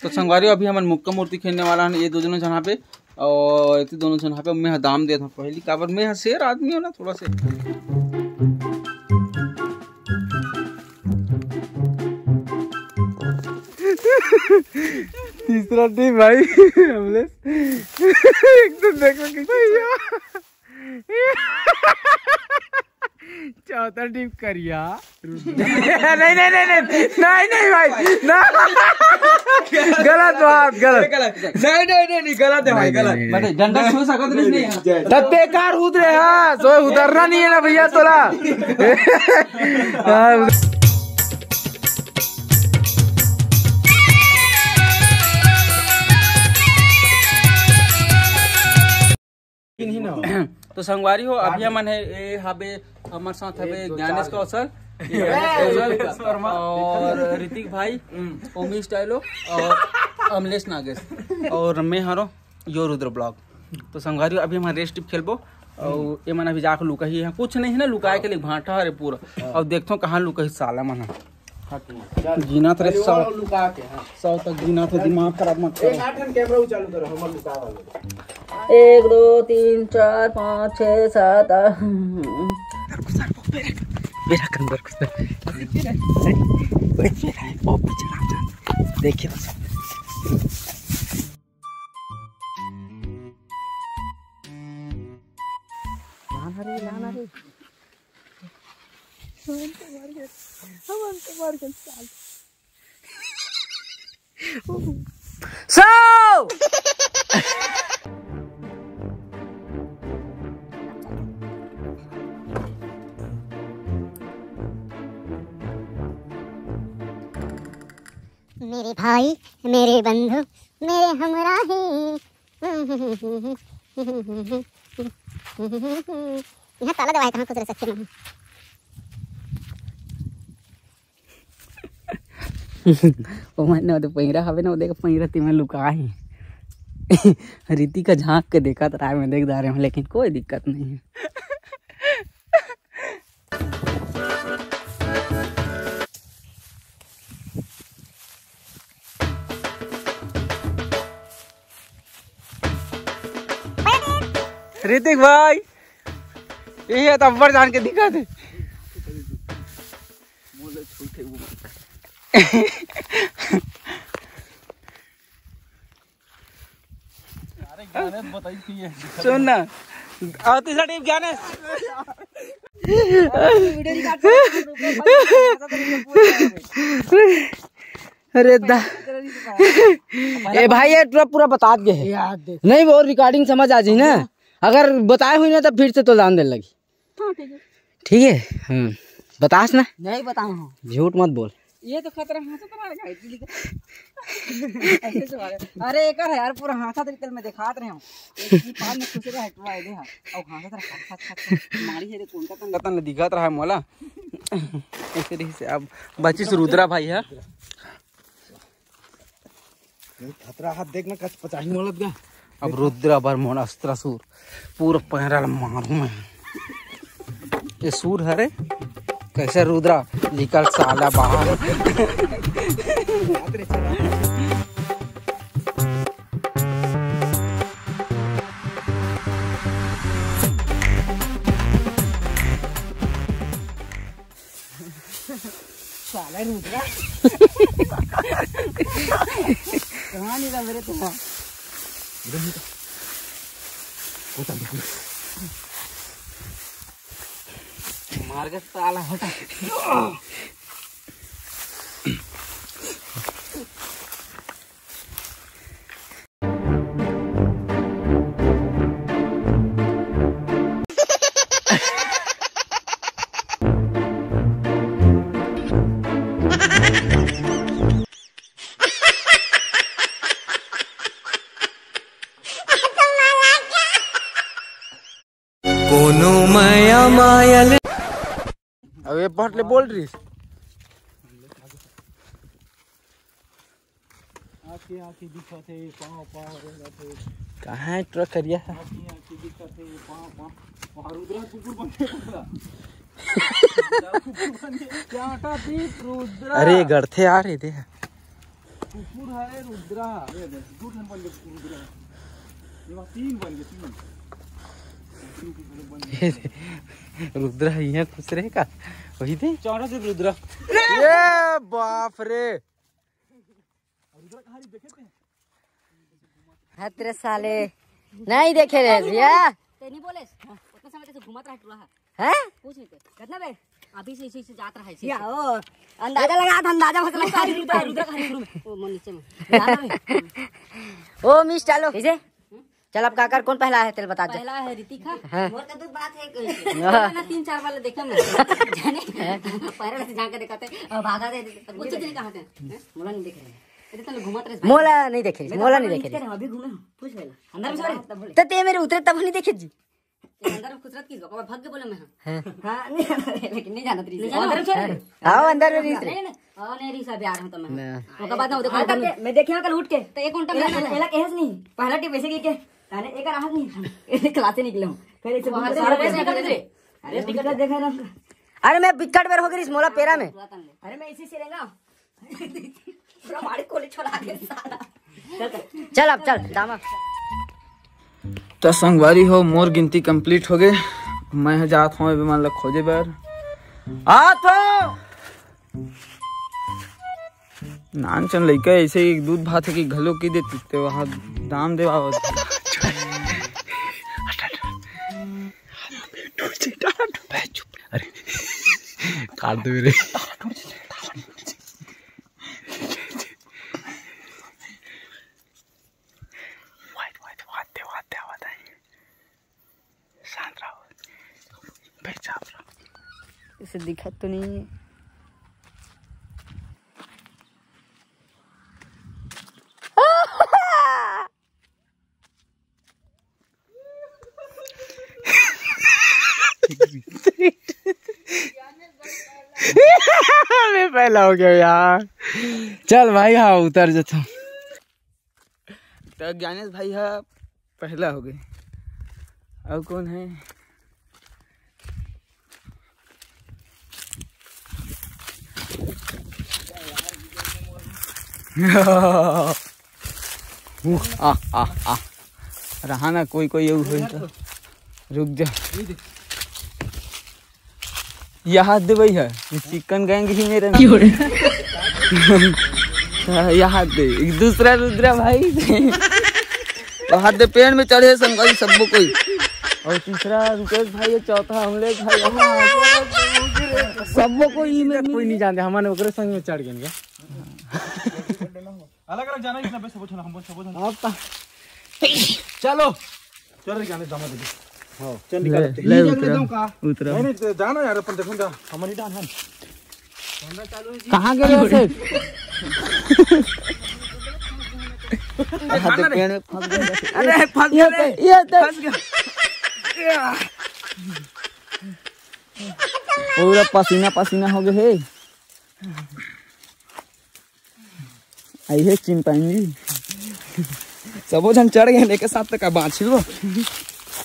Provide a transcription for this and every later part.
तो संगवारी अभी हमन मुक्का मूर्ति खेलने वाला है ये दो जनों जहाँ पे और ये दोनों जहाँ पे मैं दाम देता हूँ पहली काबर मैं शेर आदमी हूँ ना थोड़ा से। तीसरा टीम भाई एकदम देखो चौथा टीम करिया नहीं नहीं नहीं नहीं नहीं भाई ना गलत बात गलत नहीं नहीं नहीं गलत है भाई गलत डंडा छू सकत नहीं तब बेकार उतरे हाँ सो उतरना नहीं है ना भैया तोला। तो संगवारी हो अभी हमन है हबे हमार साथ हबे ज्ञानेश कौशल और ऋतिक भाई ओमी स्टाइलो और अमलेश नागेश और मैं हारो यो रुद्र ब्लॉग। तो संगवारी हो अभी हम रेस टिप खेलबो और ये मन अभी जाकर लुका ही है कुछ नहीं है ना लुकाए के लिए भाटा है पूरा और देखते हो कहाँ लुका ही साला मन जीना थे 100 तक जीना थे दिमाग खराब मत करो। 1 2 3 4 5 6 7 देखिए मेरे भाई मेरे बंधु मेरे हमराही यहाँ ताला दवाए कहाँ कुछ रह सकते हैं। ओ मैंने तो पहिरा हवे ना देख पहिरा तिमे लुका ही रीति का झांक के देखा तो राय में देख जा रहे हूँ लेकिन कोई दिक्कत नहीं है। ऋतिक भाई यही है तब्बर जान के दिखा थे सुन ना और तीसरा टीम ज्ञानेश अरे दा ए भाई ये पूरा बता दे नहीं वो रिकॉर्डिंग समझ आ जाए ना अगर बताए हुई ना तो फिर से तो जान दे लगी ठीक है बतास ना नहीं बताऊँ झूठ मत बोल ये तो खतरा हाथ तो मारेगा ऐसे से मारे अरे एक यार पूरा हाथा तरीके में दिखात रहे हूं एक पार में खुशी का हटवा दे और हाथा तरह खट मारी है कौन का तन दिखत रहा है मोला ऐसे रही से अब बचिस रुद्रा भाई है खतरा हाथ देखना कच पचाही मोलत गया अब रुद्रा बर मोन अस्त्रासुर पूरा पहरा मारू मैं ये सूर है रे कैसे रुद्रा निकल साला बाहर साला रुद्रा कहाँ निकल मेरे तो मार के साला हटा कोनो माया मायल अब ये पढ़ ले बोल रही आँखी दिखत है पाँव पाँव रहते कहाँ है ट्रक करिया है आँखी दिखत है पाँव पाँव और रुद्रा कुकुर बन गया अरे गढ़ते आ रहे थे कुकुर है रुद्रा ये देख दो ठन बन गए रुद्रा ये तीन बन गए तीन रुद्रा यहाँ खुश रहेगा वही थे चौड़ा से रुद्रा ये बाप रे रुद्रा कहां देखे थे हाँ तेरे साले नहीं देखे रे भैया ते नहीं बोले उतना समय से घुमाता रहा हैं पूछ नहीं कितना बे अभी से इसी से जात रहा है या ओ अंदाजा लगा था अंदाजा मत लगा रुद्रा खाली में वो मन नीचे में ओ मिस चालो इसे चल अब काकर कौन पहला है तेरे बता दे पहला है ऋतिका मोर का दूध बात है ना 3-4 वाले देखा मैं जाने पहले से जाके दिखाते भागा दे कुछ नहीं कहा थे मोला नहीं देख रहे इतना घुमाते रहे मोला नहीं देखे मोला नहीं देखे अभी घूमे पूछ लेला अंदर में सॉरी तब बोले तो ते मेरे उतरे तब नहीं देखे जी अंदर में खुसरत किस को भाग के बोले मैं हां नहीं लेकिन नहीं जाना तरी अंदर चल आओ अंदर में रीस नहीं नहीं रीसा प्यार हूं तो मैं ओका बाद ना देखो मैं देखियो कल उठ के तो 1 घंटा पहला कहेस नहीं पहला टिप ऐसे के ताने एक राहत नहीं क्लास से निकले हूं फिर इसे बाहर से अरे टिकट देखा ना अरे मैं बिकट बेर हो गई इस मोला पेरा में अरे मैं इसी से रहेगा पूरा माड़ी कोली छोड़ा के सारा चल अब चल दामा तो संगवारी हो मोर गिनती कंप्लीट हो गए मैं जात हूँ मान लो खोजे बार आ तो नान चन लइका ऐसे ही दूध भात है कि घलो की देती तो वहाँ दाम दे अरे काट दे मेरे इसे दिखा तो नहीं है मैं पहला हो गया यार चल भाई हाँ उतर जाता तो ज्ञानेश भाई हाँ पहला हो गए अब कौन है रहा ना कोई कोई तो रुक जा यहाँ दे भाई है चिकन गैंग ही मेरे यहाँ दे एक दूसरा रुद्रा भाई वहाँ दे पेड़ में चढ़े संगई सबको कोई और तीसरा रुकेश भाई है चौथा हमले भाई सबको कोई नहीं जानते हमारे ओकरे संग में चढ़ गए अलग अलग जाना इतना पैसा पूछना हम सब चलो चल जाने जमा दे हां चल ले उतरा नहीं जाना यार अपन देखो जा हमारी डान हम धंधा चालू है जी कहां गए वैसे हाथ पेड़ में फंस गए अरे फंस गए ये फंस गया पूरा पसीना पसीना हो गए है आई है चिंपांजी सबो जन चढ़ गए लेके साथ तक बाँच लो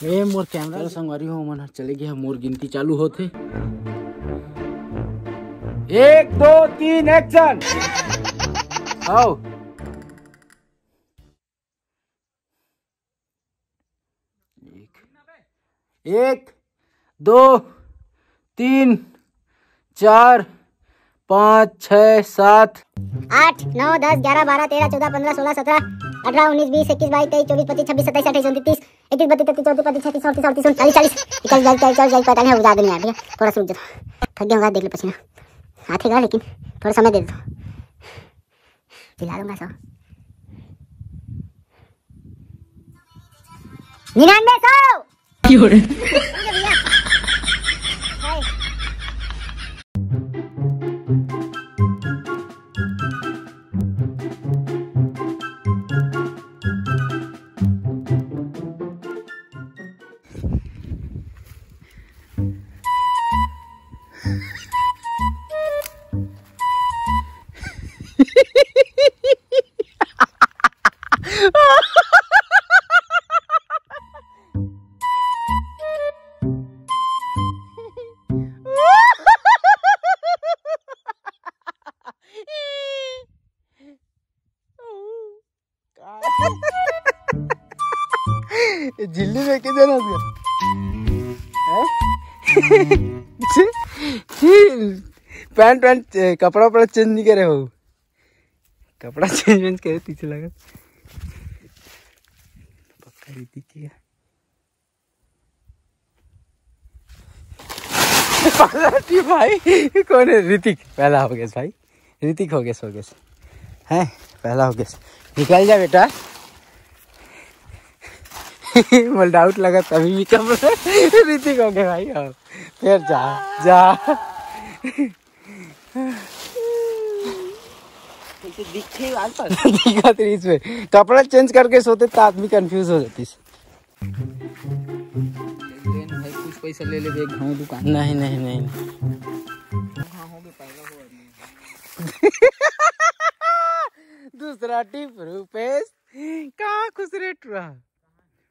ए मोर कैमरा संगवारी हो मन चले गया मोर गिनती चालू होते 1 2 3 एक्शन आओ 1 2 3 4 5 6 7 8 9 10 11 12 13 14 15 16 17 18 19 20 21 22 23 24 25 26 27 28 29 30 31 32 33 34 35 36 40 41 42 45 हो ज्यादा नहीं आ भैया थोड़ा सा रुक जाओ थक गया होगा देख लो पसीना आठेगा लेकिन थोड़ा समय दे दो दिला दूंगा सो 99 100 झिल्ली में के देना उसका पैंट कपड़ा वपड़ा चेंज नहीं करे हो, कपड़ा चेंज करे पीछे लगा पक्का ऋतिक की भाई। कौन है? ऋतिक पहला हो गया भाई, ऋतिक हो गया है पहला हो गया। निकल जा बेटा। मुझे डाउट लगा तभी भी कम ऋतिक हो गया भाई। हाँ फिर जा दिखा तेरी इसमें कपड़ा चेंज करके सोते तो आदमी कंफ्यूज हो जाती। भाई कुछ पैसा ले ले घाव दुकान। नहीं दूसरा टिप रुपेश कहाँ खुश रेट रहा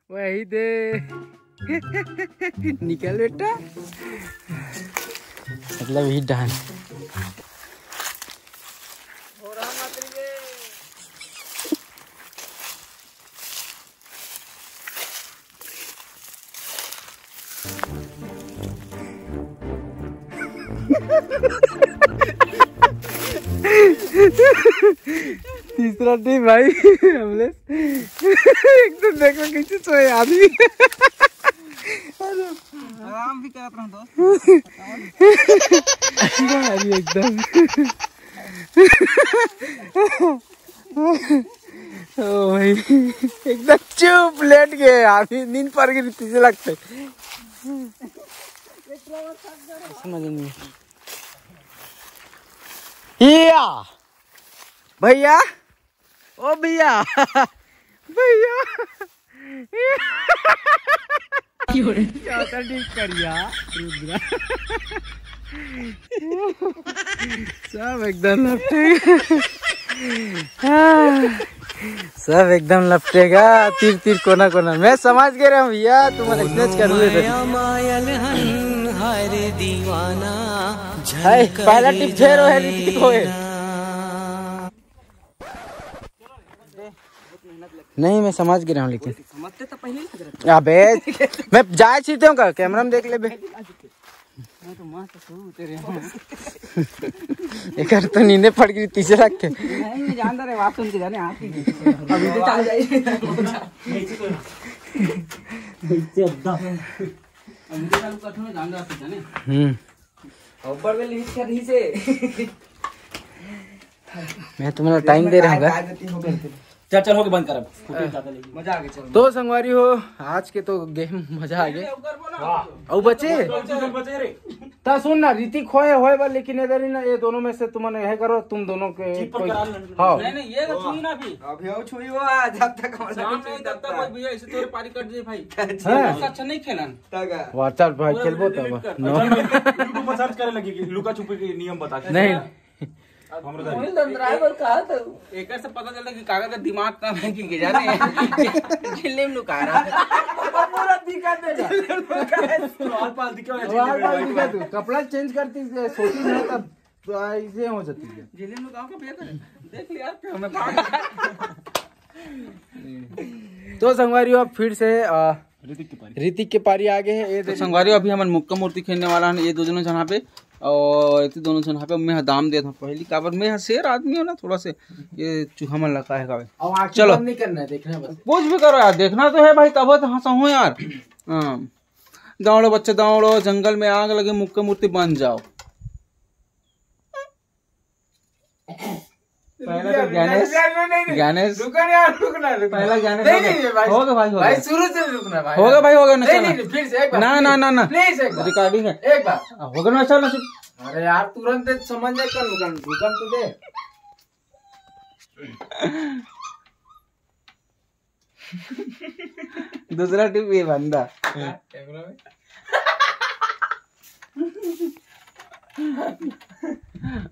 वही दे। निकल बेटा मतलब ही डान तीसरा टीम भाई हमने एकदम देखो किसी सोए आदमी आराम भी करत रह दोस्त एकदम ओ भाई एकदम चुप लेट गए आदमी, नींद पड़ गई तीसरे लगते समझ नहीं। भैया ओ भैया ठीक करिया रुद्रा सब एकदम लपटेगा तीर कोना कोना। मैं समझ गया रहा भैया तुम्हारे स्नेच कर पहला टिप फेर हो है नहीं मैं समझ गया हूँ लेकिन समझते तो पहले लग रहा अबे मैं जाए सीते हूँ का कैमरा में देख ले बे तो मां तो सो तेरे एक तो नींदे पड़ गई तीसरे रख के नहीं मैं जानता रे बात सुन के जाने आप ही अभी तो चल जाइए नीचे अद्दा हम तो चालू कठों में जान रहा था जाने ऊपर में लिमिट कर रही से मैं तुम्हारा टाइम दे रहा हूँ। चल हो के बंद कर अब मजा आ गया। चल तो संगवारी हो आज के तो गेम मजा आ गया और बचे रे ता सुन ना ऋतिक होए बा लेकिन इधर ही ना ये दोनों में से तुमने यह करो तुम दोनों के हां नहीं ये तो छुई ना अभी हो छुई हो जब तक शाम नहीं तब तक भैया ऐसे तोरे पारी कट दे भाई अच्छा नहीं खेलन वाह चल भाई खेलबो तब यूट्यूब पर सर्च करे लगी लुका छुपी के नियम बता के नहीं ड्राइवर कहा था एक से पता चलता कि काका का दिमाग कहाँ है कि जाने झिल्ले में लुका रहा पूरा दिखा देगा वाल दिखा तू कपड़ा चेंज करती सोची नहीं तब तो ऐसे हो जाती है झिल्ले में लुका के बेहतर देख लिया हमें तो संगवारी अब फिर से ऋतिक के पारी आगे है ये तो संगवारी अभी हमारे मुक्का मूर्ति खेलने वाला है ये दो जन जहाँ पे और ये दोनों जन पे मैं दाम दे था पहली काबर मैं शेर आदमी हो ना थोड़ा से ये चूहा मन लगता है काबर चलो नहीं करना है देखना बस कुछ भी करो यार देखना तो है भाई तब तो हंसा हूँ यार। दौड़ो बच्चे दौड़ो जंगल में आग लगे मुक्का मूर्ति बन जाओ। पहला तो ज्ञानेश पहला ज्ञानेश होगा भाई शुरू से रुकना भाई होगा नहीं फिर से एक बार ना रिकॉर्डिंग है एक बार होगा ना चल अरे यार तुरंत समझ जाए कर रुकन तो दे दूसरा टिप ये बंदा कैमरा में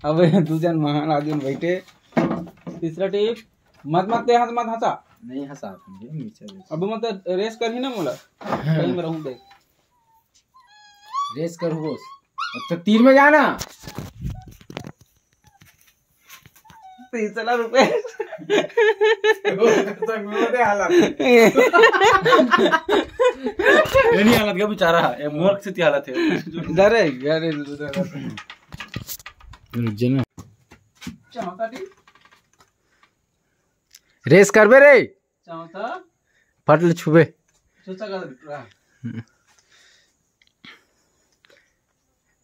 अब दो जन महान आदमी बैठे। तीसरा टिप मत दे हाथ मत हंसा नहीं हंसा नीचे अब मत रेस कर ही ना मोला कहीं में रहूं देख रेस करो बॉस अच्छा तीर में जाना 300 रुपए नहीं हालत का बेचारा है मूर्ख से हालत है इधर है यार ना रेस करबे रे चाहता फटल छुबे सोचा कर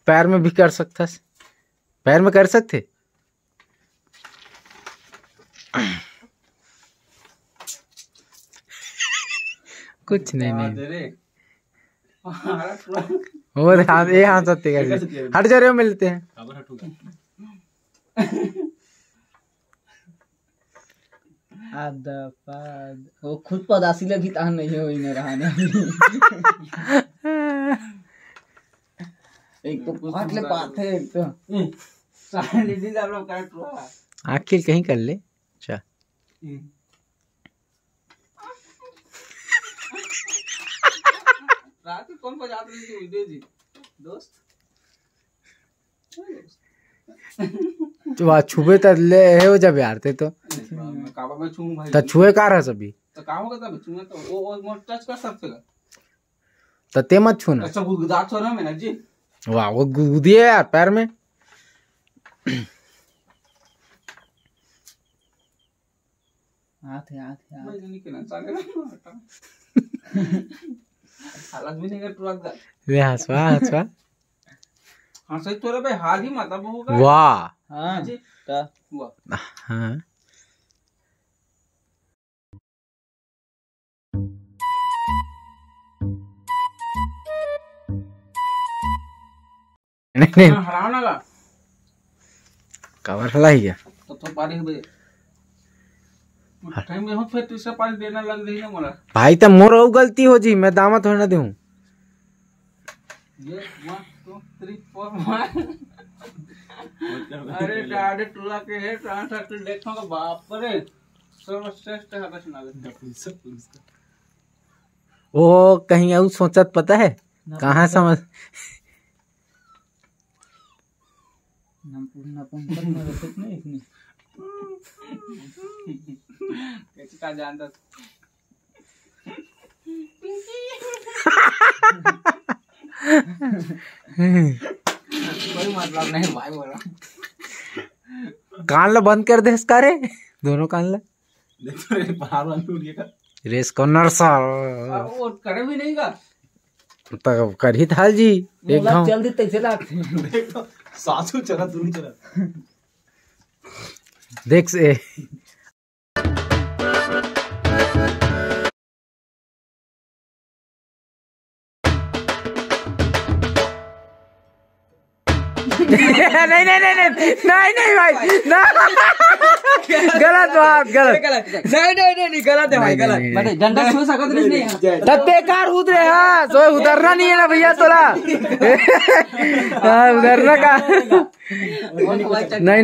पैर में भी कर सकता, पैर में कर सकते। कुछ नहीं वो हाथ ये हाथ सकते कैसे हट जा रहे हो मिलते हैं वो खुद पदासी लगी तान नहीं हो इन्हें रहने एक तो फट ले पाते एक तो सारे लीजिए आप लोग काट रहा आखिर कहीं कर ले। अच्छा रात में कौन बजा रही थी वीडियो जी दोस्त तो वहाँ छुबे तो ले है हो जब यार थे तो काबा में छूं भाई तो छुए कार है सभी तो काम होगा तब छूंगा तो वो टच कर सकते हैं तो ते मत छूना। अच्छा गुदगुदात हो रहा है मैंने जी वाह वो गुदी है यार पैर में हाथ मैं नहीं कहना चाहता हालत भी नहीं कर तुरंत वे हंसवा हाँ सही तो भाई हाल ही मतलब होगा वाह हाँ जी क्या हुआ हाँ नहीं हराना का कवर हला ही गया तो पानी बे टाइम में हम फिर तीसरा पानी देना लग रही ना मोला भाई तो मोर गलती हो जी मैं दामा थोड़ा ना दूं ये 1 2 3 4 अरे डाडे टूला के है ट्रांसफर देखो का बाप रे सर्वश्रेष्ठ है बस ना वो कहीं और सोचत पता है कहाँ समझ कैसे का जानता कोई मतलब नहीं भाई बोला कान ला बंद कर दे इसका रे दोनों कान ला देख तो रे बाहर वाला उड़ गया रेस कॉर्नर सा वो करे भी नहीं का तो कर ही था जी एक घाव जल्दी तैसे लागते देख तो सासू चला तू नहीं चला देख से नहीं भाई ना गलत बात गलत नहीं गलत है भाई गलत बट डंडा छू सकत नहीं तब बेकार उद रहे हाँ तो उधरना नहीं है ना भैया तोला उधरना का नहीं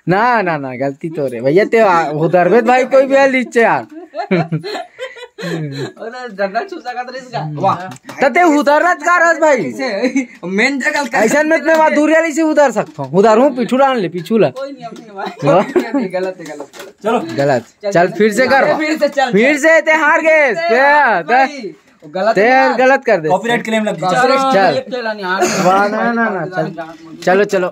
ना गलती तो रे भैया ते उधर भाई कोई भी नीचे यार डंडा छू सकत नहीं इसका वाह तते उधरत का रस भाई मेन जगह ऐसा में मैं वहां दूर वाली से उधर सकता हूँ उधर हूँ पीछू डाल ले पीछू ला कोई नहीं अपने भाई गलत है चलो गलत चल फिर से कर फिर से ते हार गए गलत कर दे कॉपीराइट क्लेम लग गया चल ना चलो